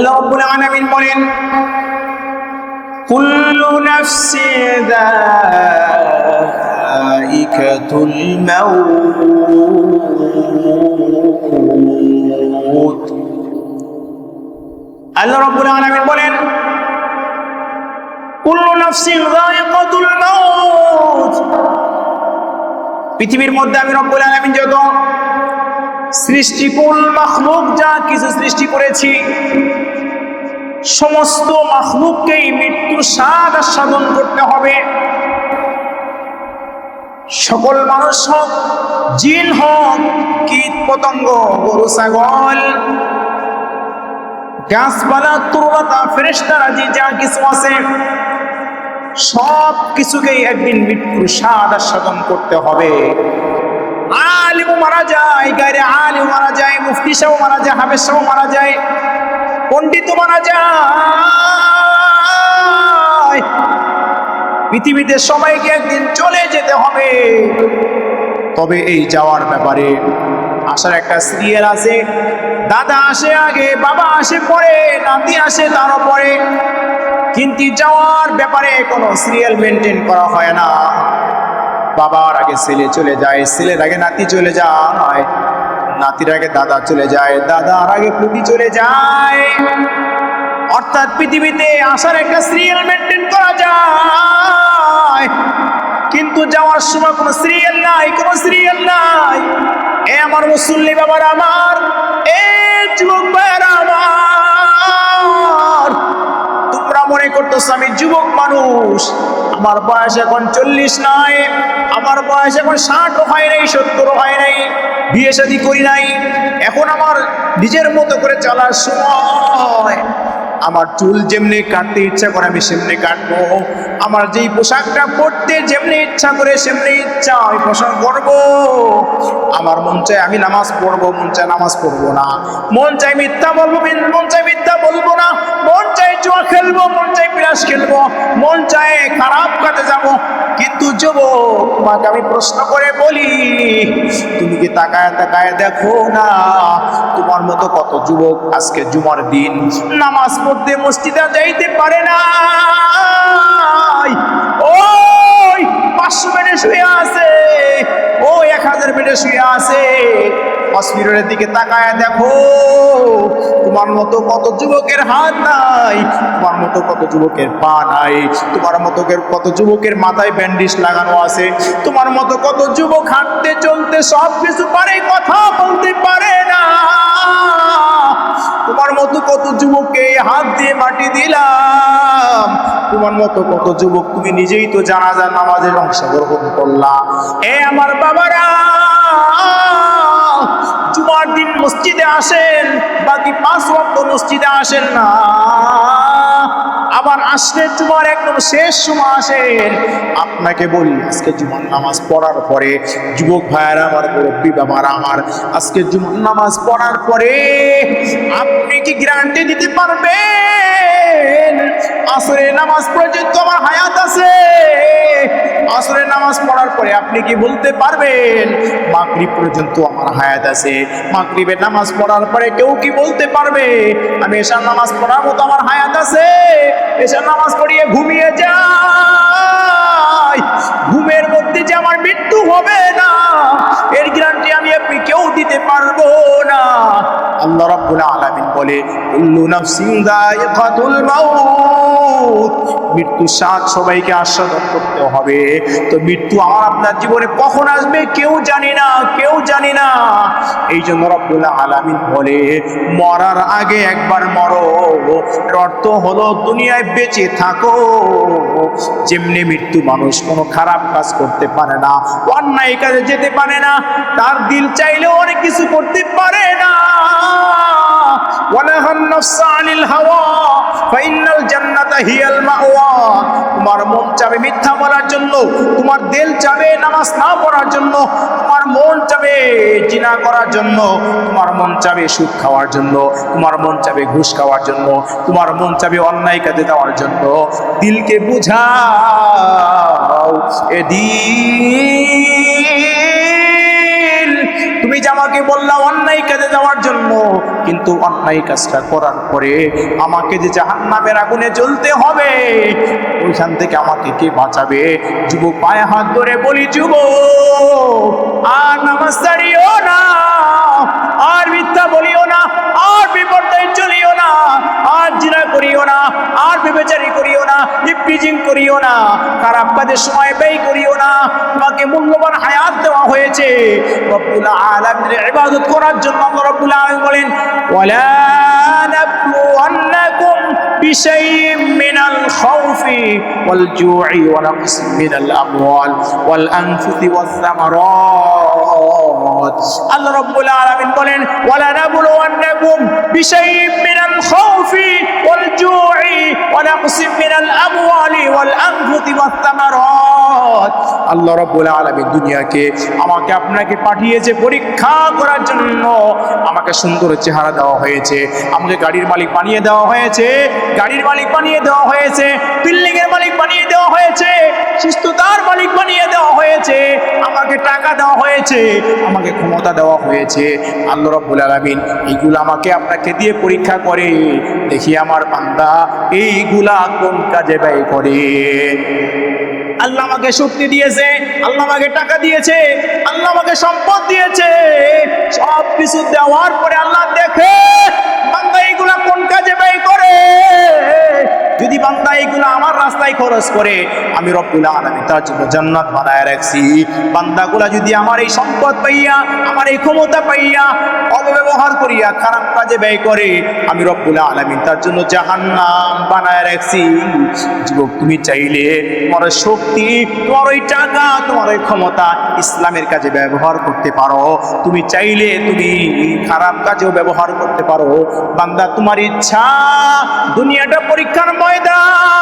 আল্লাহ রাব্বুল আলামিন বলেন, কুল্লু নাফসিন যায়িকাতুল মাউত। আল্লাহ রাব্বুল আলামিন বলেন, কুল্লু নাফসিন যায়িকাতুল মাউত। পৃথিবীর মধ্যে আমি রব্বুল আলামিন যত সৃষ্টিকুল মাখলুক যা কিছু সৃষ্টি করেছি, সমস্ত মাখলুককেই মৃত্যুর স্বাদ আস্বাদন করতে হবে। সকল মানুষ হোক, জিন হোক, কীট পতঙ্গ, গরু ছাগল, গাছপালা, তরুলতা, ফেরেশতারা যা কিছু আছে, সব কিছুকেই একদিন মৃত্যুর স্বাদ আস্বাদন করতে হবে। আলিমও মারা যায়, গায়রে আলিম মারা যায়, মুফতি সাহেব মারা যায়, হাফেজ সাহেব মারা যায়, পণ্ডিত মারা যায়। পৃথিবীতে সবাইকে একদিন চলে যেতে হবে। তবে এই যাওয়ার ব্যাপারে আসার একটা সিরিয়াল আছে। দাদা আসে আগে, বাবা আসে পরে, নাতি আসে তারও পরে। কিন্তু যাওয়ার ব্যাপারে কোনো সিরিয়াল মেনটেন করা হয় না। বাবার আগে ছেলে চলে যায়, ছেলের আগে নাতি চলে যায়, নাতির আগে দাদা চলে যায়, দাদার আগে পুতি চলে যায়। অর্থাৎ পৃথিবীতে আসার একটা সিরিয়াল মেনটেন করা যায়, কিন্তু যাওয়ার সময় কোনো সিরিয়াল নাই, কোনো সিরিয়াল নাই। এ আমার মুসল্লি বাবার আমার, এ যুবক ভাইয়েরা আমার, তোমরা মনে করতেছো আমি যুবক মানুষ, আমার বয়স এখন 40 নাই, আমার বয়স এখন 60 হয় নাই, 70 হয় নাই, বিয়ে শাদী করি নাই, এখন আমার নিজের মতো করে চলার সময়। আমার চুল যেমনি কাটতে ইচ্ছা করে আমি সেমনি কাটবো, আমার যেই পোশাকটা পরতে যেমনি ইচ্ছা করে সেমনি ইচ্ছা আমি পোশাক পরবো। আমার মন চায় আমি নামাজ পড়বো, মন চায় নামাজ পড়বো না, মন চায় মিথ্যা বলবো, মন চায় মিথ্যা বলবো না, মন চায় জুয়া খেলবো, মন চায় বিরাস খেলবো, মন চায় খারাপ কাটে যাবো। কিন্তু যুবক, তোমাকে আমি প্রশ্ন করে বলি, তুমি কি তাকায় তাকায় দেখো না তোমার মতো কত যুবক আজকে জুমার দিন নামাজ পড়তে মসজিদে যাইতে পারে না? ওই 500 বেডে শুয়ে আছে, ও 1000 বেডে শুয়ে আছে। হসপিটালের দিকে তাকায় দেখো, তোমার মতো কত যুবকের হাত নাই, তোমার মতো কত যুবকের পা নাই, তোমার মতো কত যুবকের মাথায় ব্যান্ডেজ লাগানো আছে, তোমার মতো কত যুবক হাঁটতে চলতে সব কিছু পারে, কথা বলতে পারে না। তোমার মতো কত যুবককে হাত দিয়ে মাটি দিলাম, তোমার মতো কত যুবক তুমি নিজেই তো জানাজার নামাজের অংশগ্রহণ করলা। এ আমার বাবারা, জুমার দিন মসজিদে আসেন, বাকি 5 ওয়াক্ত মসজিদে আসেন না। আবার আসলে জুমার একদম শেষ সময় আসেন। আপনাকে বলি, আজকে জুমার নামাজ পড়ার পরে, যুবক ভাইয়েরা আমার, মুরব্বী বাবারা আমার, আজকে জুমার নামাজ পড়ার পরে আপনি কি গ্যারান্টি দিতে পারবেন আসরের নামাজ পর্যন্ত আমার হায়াত আছে? আসরের নামাজ পড়ার পরে আপনি কি বলতে পারবেন মাগরিব পর্যন্ত আমার হায়াত আছে? মাগরিবের নামাজ পড়ার পরে কেউ কি বলতে পারবে আমি এশার নামাজ পড়ার মতো আমার হায়াত আছে? এশার নামাজ পড়িয়ে ঘুমিয়ে যাই, ঘুমের মধ্যে যে আমার মৃত্যু হবে না, এর গ্যারান্টি আমি আপনি কেউ দিতে পারবো না। আল্লাহ রাব্বুল আলামিন বলে, কুল্লু নাফসিন যায়িকাতুল মাউত, মৃত্যুর স্বাদ সবাইকে আস্বাদন করতে হবে। তো মৃত্যু আমার আপনার জীবনে কখন আসবে কেউ জানি না, কেউ জানি না। এই জন্য রাব্বুল আলামিন বলে, মরার আগে একবার মরো। এর অর্থ হলো দুনিয়ায় বেঁচে থাকো। যেমনি মৃত্যু মানুষ কোনো খারাপ কাজ করতে পারে না, অন্যায় কাজে যেতে পারে না, তার দিল চাইলেও অনেক কিছু করতে পারে না। ওয়ানাহান নাফসা আনিল হাওয়া ফাইনাল জান্নাতা হিয়াল মাওয়া। তোমার মন চাবে মিথ্যা বলার জন্য, তোমার দিল চাবে নামাজ না পড়ার জন্য, তোমার মন চাবে জিনা করার জন্য, তোমার মন চাবে সুদ খাওয়ার জন্য, তোমার মন চাবে ঘুষ খাওয়ার জন্য, তোমার মন চাবে অন্যায় কাজে যাওয়ার জন্য। দিলকে বুঝাও, এ দিল তুমি যে আমাকে বললাম অন্যায় কাজে যাওয়ার জন্য, কিন্তু অন্যায় কাজটা করার পরে আমাকে যে জাহান্নামের আগুনে জ্বলতে হবে, ওইখান থেকে আমাকে কে বাঁচাবে? যুবক পায়ে হাত ধরে বলি, যুবক আর নামাজ ছাড়িও না, আর মিথ্যা বলিও না, আর বিপর্যয় চলিও না, আর জিনা করিও না, আর ব্যভিচারী করিও না, ইফটিজিং করিও না, খারাপ কাজের সময় ব্যয় করিও না। তোমাকে মূল্যবান হায়াত দেওয়া হয়েছে রব্বুল আলামিনের ইবাদত করার জন্য। আল্লাহ রব্বুল আলামিন বলেন, ওয়ালা নাবলুওয়ান্নাকুম বিশাইইম মিনাল খাউফি ওয়াল জু'i ওয়া নাকসিম মিনাল আমওয়াল ওয়াল আনফুসি ওয়াস সামারাত। আল্লাহ রব্বুল আলামিন বলেন, ওয়ালা নাবলুওয়ান্নাকুম বিশাইইম মিনাল খাউফি ওয়াল জু'i ওয়া নাকসিম মিনাল আমওয়ালি ওয়াল আনফুসি ওয়াস সামারাত। আল্লাহ রব্বুল আলামিন দুনিয়াকে আমাকে আপনাকে পাঠিয়েছে পরীক্ষা করার জন্য। আমাকে সুন্দর চেহারা দেওয়া হয়েছে, আমাকে গাড়ির মালিক বানিয়ে দেওয়া হয়েছে, গাড়ির মালিক বানিয়ে দেওয়া হয়েছে, বিল্ডিং এর মালিক বানিয়ে দেওয়া হয়েছে, সুস্থতার মালিক বানিয়ে দেওয়া হয়েছে, আমাকে টাকা দেওয়া হয়েছে, আমাকে ক্ষমতা দেওয়া হয়েছে। আল্লাহ রাব্বুল আলামিন এইগুলো আমাকে আপনাকে দিয়ে পরীক্ষা করে, দেখি আমার বান্দা এইগুলা কোন কাজে ব্যয় করে। আল্লাহ আমাকে শক্তি দিয়েছে, আল্লাহ আমাকে টাকা দিয়েছে, আল্লাহ আমাকে সম্পদ দিয়েছে, সব কিছু দেওয়ার পরে আল্লাহ দেখে বান্দা এইগুলা কোন কাজে ব্যয় করে। যদি বান্দা এইগুলা আমার রাস্তায় খরচ করে, আমি রব্বুল আলামিন তার জন্য জান্নাত বানায় রাখছি। বান্দাগুলা যদি আমার এই সম্পদ পাইয়া, আমার এই ক্ষমতা পাইয়া অপব্যবহার করিয়া খারাপ কাজে ব্যয় করে, আমি রব্বুল আলামিন তার জন্য জাহান্নাম বানায় রাখছি। যুবক, তুমি চাইলে তোমার শক্তি, তোমার ওই টাকা, তোমার ওই ক্ষমতা ইসলামের কাজে ব্যবহার করতে পারো। তুমি চাইলে তুমি খারাপ কাজেও ব্যবহার করতে পারো। বান্দা, তোমার ইচ্ছা। দুনিয়াটা পরীক্ষার ময়দান।